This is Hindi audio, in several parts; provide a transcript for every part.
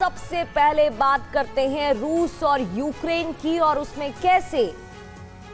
सबसे पहले बात करते हैं रूस और यूक्रेन की और उसमें कैसे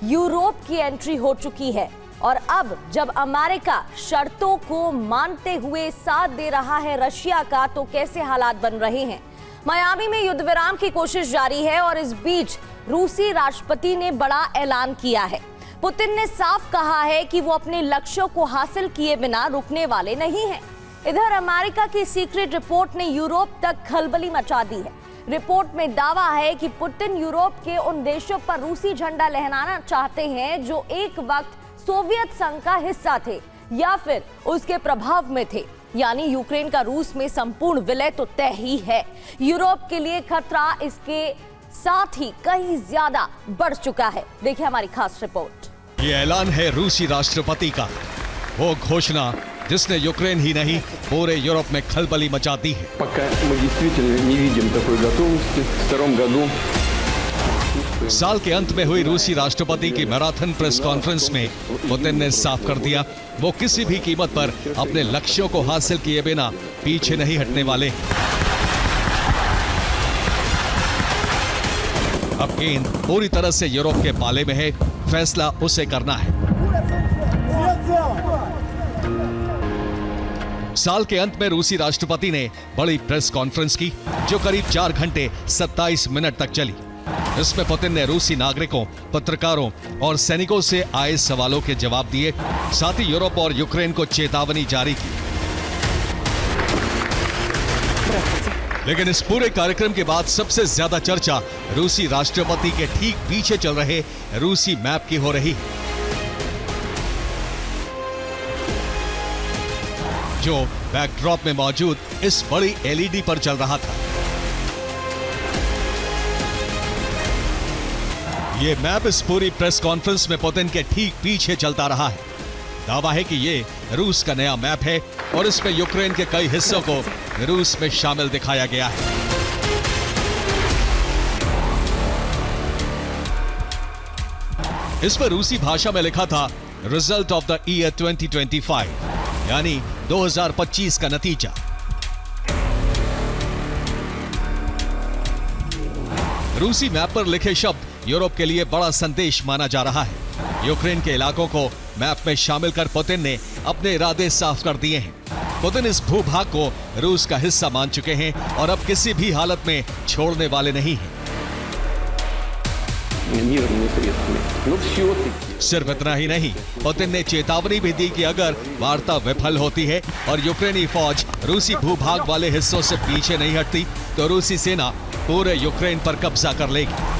यूरोप की एंट्री हो चुकी है और अब जब अमेरिका शर्तों को मानते हुए साथ दे रहा है रशिया का, तो कैसे हालात बन रहे हैं। मियामी में युद्ध विराम की कोशिश जारी है और इस बीच रूसी राष्ट्रपति ने बड़ा ऐलान किया है। पुतिन ने साफ कहा है कि वो अपने लक्ष्यों को हासिल किए बिना रुकने वाले नहीं हैं। इधर अमेरिका की सीक्रेट रिपोर्ट ने यूरोप तक खलबली मचा दी है। रिपोर्ट में दावा है कि पुतिन यूरोप के उन देशों पर रूसी झंडा लहराना चाहते हैं जो एक वक्त सोवियत संघ का हिस्सा थे या फिर उसके प्रभाव में थे, यानी यूक्रेन का रूस में संपूर्ण विलय तो तय ही है। यूरोप के लिए खतरा इसके साथ ही कहीं ज्यादा बढ़ चुका है। देखिए हमारी खास रिपोर्ट। ये ऐलान है रूसी राष्ट्रपति का, वो घोषणा जिसने यूक्रेन ही नहीं पूरे यूरोप में खलबली मचा दी है। साल के अंत में हुई रूसी राष्ट्रपति की मैराथन प्रेस कॉन्फ्रेंस में पुतिन ने साफ कर दिया वो किसी भी कीमत पर अपने लक्ष्यों को हासिल किए बिना पीछे नहीं हटने वाले। अब गेंद पूरी तरह से यूरोप के पाले में है, फैसला उसे करना है। साल के अंत में रूसी राष्ट्रपति ने बड़ी प्रेस कॉन्फ्रेंस की जो करीब 4 घंटे 27 मिनट तक चली। इसमें पुतिन ने रूसी नागरिकों, पत्रकारों और सैनिकों से आए सवालों के जवाब दिए, साथ ही यूरोप और यूक्रेन को चेतावनी जारी की। लेकिन इस पूरे कार्यक्रम के बाद सबसे ज्यादा चर्चा रूसी राष्ट्रपति के ठीक पीछे चल रहे रूसी मैप की हो रही है, जो बैकड्रॉप में मौजूद इस बड़ी एलईडी पर चल रहा था। ये मैप इस पूरी प्रेस कॉन्फ्रेंस में पुतिन के ठीक पीछे चलता रहा है। दावा है कि ये रूस का नया मैप है और इसमें यूक्रेन के कई हिस्सों को रूस में शामिल दिखाया गया है। इस पर रूसी भाषा में लिखा था रिजल्ट ऑफ द ईयर 2025, यानी 2025 का नतीजा। रूसी मैप पर लिखे शब्द यूरोप के लिए बड़ा संदेश माना जा रहा है। यूक्रेन के इलाकों को मैप में शामिल कर पुतिन ने अपने इरादे साफ कर दिए हैं। पुतिन इस भूभाग को रूस का हिस्सा मान चुके हैं और अब किसी भी हालत में छोड़ने वाले नहीं हैं। सिर्फ इतना ही नहीं, पुतिन ने चेतावनी भी दी कि अगर वार्ता विफल होती है और यूक्रेनी फौज रूसी भूभाग वाले हिस्सों से पीछे नहीं हटती तो रूसी सेना पूरे यूक्रेन पर कब्जा कर लेगी।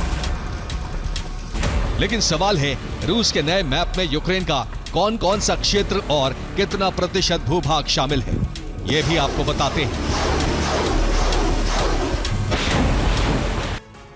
लेकिन सवाल है, रूस के नए मैप में यूक्रेन का कौन कौन सा क्षेत्र और कितना प्रतिशत भूभाग शामिल है, ये भी आपको बताते हैं।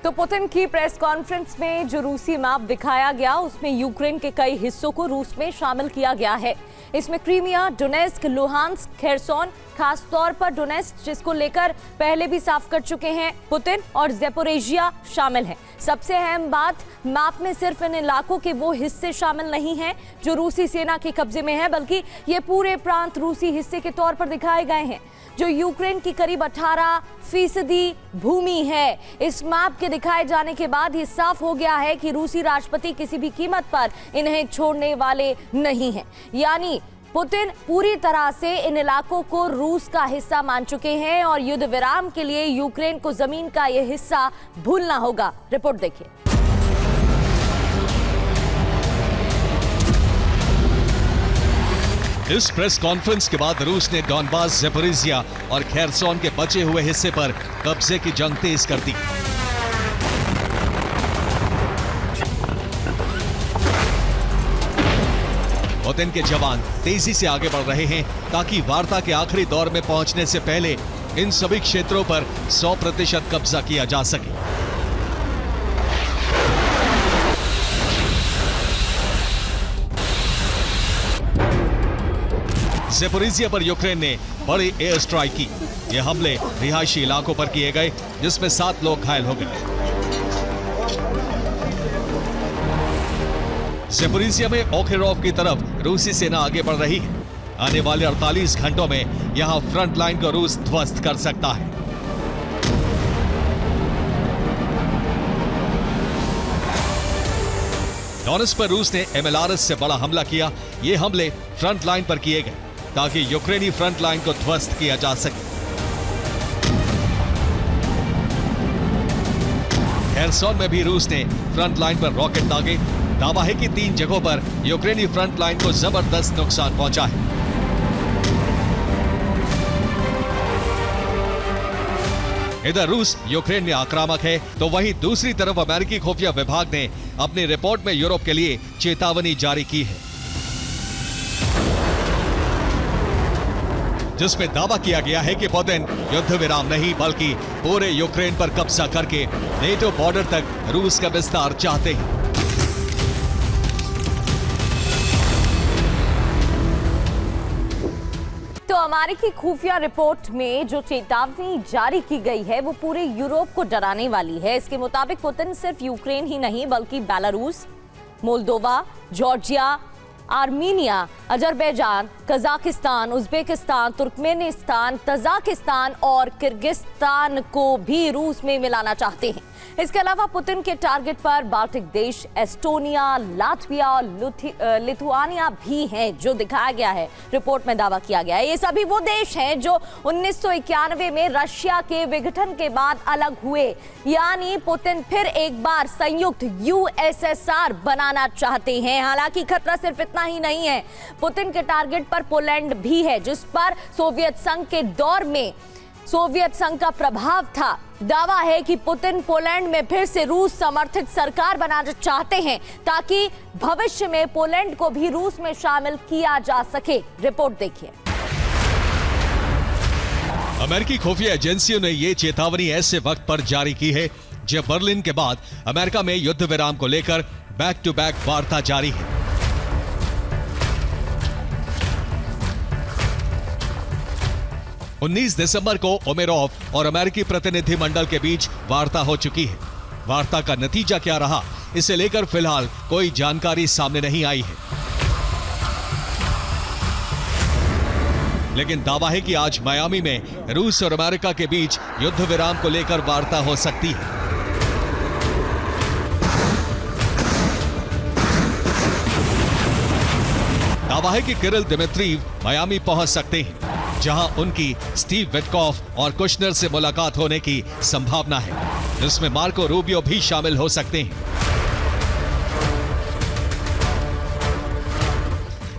तो पुतिन की प्रेस कॉन्फ्रेंस में जो रूसी मैप दिखाया गया उसमें यूक्रेन के कई हिस्सों को रूस में शामिल किया गया है। इसमें क्रीमिया, डोनेस्क, लुहांस्क, खेरसोन, खास तौर पर डोनेस्क जिसको लेकर पहले भी साफ कर चुके हैं पुतिन, और ज़ेपोरिजिया शामिल है। सबसे अहम बात, मैप में सिर्फ इन इलाकों के वो हिस्से शामिल नहीं हैं जो रूसी सेना के कब्जे में है, बल्कि ये पूरे प्रांत रूसी हिस्से के तौर पर दिखाए गए हैं जो यूक्रेन की करीब 18% भूमि है। इस मैप के दिखाए जाने के बाद ये साफ हो गया है कि रूसी राष्ट्रपति किसी भी कीमत पर इन्हें छोड़ने वाले नहीं हैं। यानी पुतिन पूरी तरह से इन इलाकों को रूस का हिस्सा मान चुके हैं और युद्ध विराम के लिए यूक्रेन को जमीन का यह हिस्सा भूलना होगा। रिपोर्ट देखिए। इस प्रेस कॉन्फ्रेंस के बाद रूस ने डॉनबास, ज़ेपोरिजिया और खेरसोन के बचे हुए हिस्से पर कब्जे की जंग तेज कर दी। पुतिन के जवान तेजी से आगे बढ़ रहे हैं ताकि वार्ता के आखिरी दौर में पहुंचने से पहले इन सभी क्षेत्रों पर 100% कब्जा किया जा सके। ज़ेपोरिजिया पर यूक्रेन ने बड़ी एयर स्ट्राइक की। ये हमले रिहायशी इलाकों पर किए गए जिसमें 7 लोग घायल हो गए। ज़ेपोरिजिया में ओखेरोव की तरफ रूसी सेना आगे बढ़ रही है। आने वाले 48 घंटों में यहां फ्रंट लाइन को रूस ध्वस्त कर सकता है। डोनेट्स्क पर रूस ने MLRS से बड़ा हमला किया। ये हमले फ्रंट लाइन पर किए गए ताकि यूक्रेनी फ्रंट लाइन को ध्वस्त किया जा सके। हेरसोन में भी रूस ने फ्रंट लाइन पर रॉकेट दागे। दावा है कि 3 जगहों पर यूक्रेनी फ्रंट लाइन को जबरदस्त नुकसान पहुंचा है। इधर रूस यूक्रेन में आक्रामक है, तो वहीं दूसरी तरफ अमेरिकी खुफिया विभाग ने अपनी रिपोर्ट में यूरोप के लिए चेतावनी जारी की है, जिसमें दावा किया गया है कि पुतिन युद्ध विराम नहीं बल्कि पूरे यूक्रेन पर कब्जा करके नेटो बॉर्डर तक रूस का विस्तार चाहते हैं। तो अमेरिकी खुफिया रिपोर्ट में जो चेतावनी जारी की गई है वो पूरे यूरोप को डराने वाली है। इसके मुताबिक पुतिन सिर्फ यूक्रेन ही नहीं बल्कि Belarus, Moldova, Georgia, Armenia, Azerbaijan, Kazakhstan, Uzbekistan, Turkmenistan, Tajikistan और किर्गिस्तान को भी रूस में मिलाना चाहते हैं। इसके अलावा पुतिन के टारगेट पर बाल्टिक देश, एस्टोनिया, लातविया और लिथुआनिया भी हैं, जो दिखाया गया है। रिपोर्ट में दावा किया गया है ये सभी वो देश हैं जो 1991 में रशिया के विघटन के बाद अलग हुए, यानी पुतिन फिर एक बार संयुक्त USSR बनाना चाहते हैं। हालांकि खतरा सिर्फ इतना ही नहीं है, पुतिन के टारगेट पर पोलैंड भी है, जिस पर सोवियत संघ के दौर में सोवियत संघ का प्रभाव था। दावा है कि पुतिन पोलैंड में फिर से रूस समर्थित सरकार बनाना चाहते हैं ताकि भविष्य में पोलैंड को भी रूस में शामिल किया जा सके। रिपोर्ट देखिए। अमेरिकी खुफिया एजेंसियों ने ये चेतावनी ऐसे वक्त पर जारी की है जब बर्लिन के बाद अमेरिका में युद्ध विराम को लेकर बैक टू बैक वार्ता जारी है। 19 दिसंबर को उमेरोव और अमेरिकी प्रतिनिधि मंडल के बीच वार्ता हो चुकी है। वार्ता का नतीजा क्या रहा, इसे लेकर फिलहाल कोई जानकारी सामने नहीं आई है, लेकिन दावा है कि आज मियामी में रूस और अमेरिका के बीच युद्ध विराम को लेकर वार्ता हो सकती है। दावा है कि किरिल दिमित्रीव मियामी पहुंच सकते हैं, जहां उनकी स्टीव विटकॉफ और कुशनर से मुलाकात होने की संभावना है, जिसमें मार्को रूबियो भी शामिल हो सकते हैं।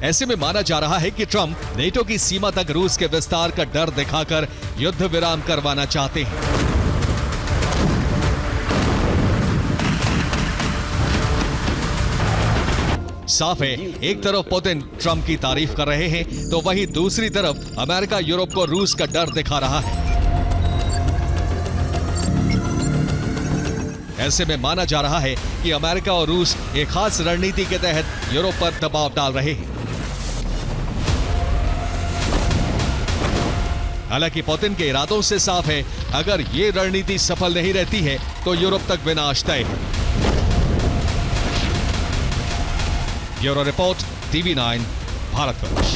ऐसे में माना जा रहा है कि ट्रंप नेटो की सीमा तक रूस के विस्तार का डर दिखाकर युद्ध विराम करवाना चाहते हैं। साफ है, एक तरफ पुतिन ट्रंप की तारीफ कर रहे हैं, तो वहीं दूसरी तरफ अमेरिका यूरोप को रूस का डर दिखा रहा है। ऐसे में माना जा रहा है कि अमेरिका और रूस एक खास रणनीति के तहत यूरोप पर दबाव डाल रहे हैं। हालांकि पुतिन के इरादों से साफ है, अगर ये रणनीति सफल नहीं रहती है तो यूरोप तक विनाश तय है। Bureau report, TV9, Bharatvarsh.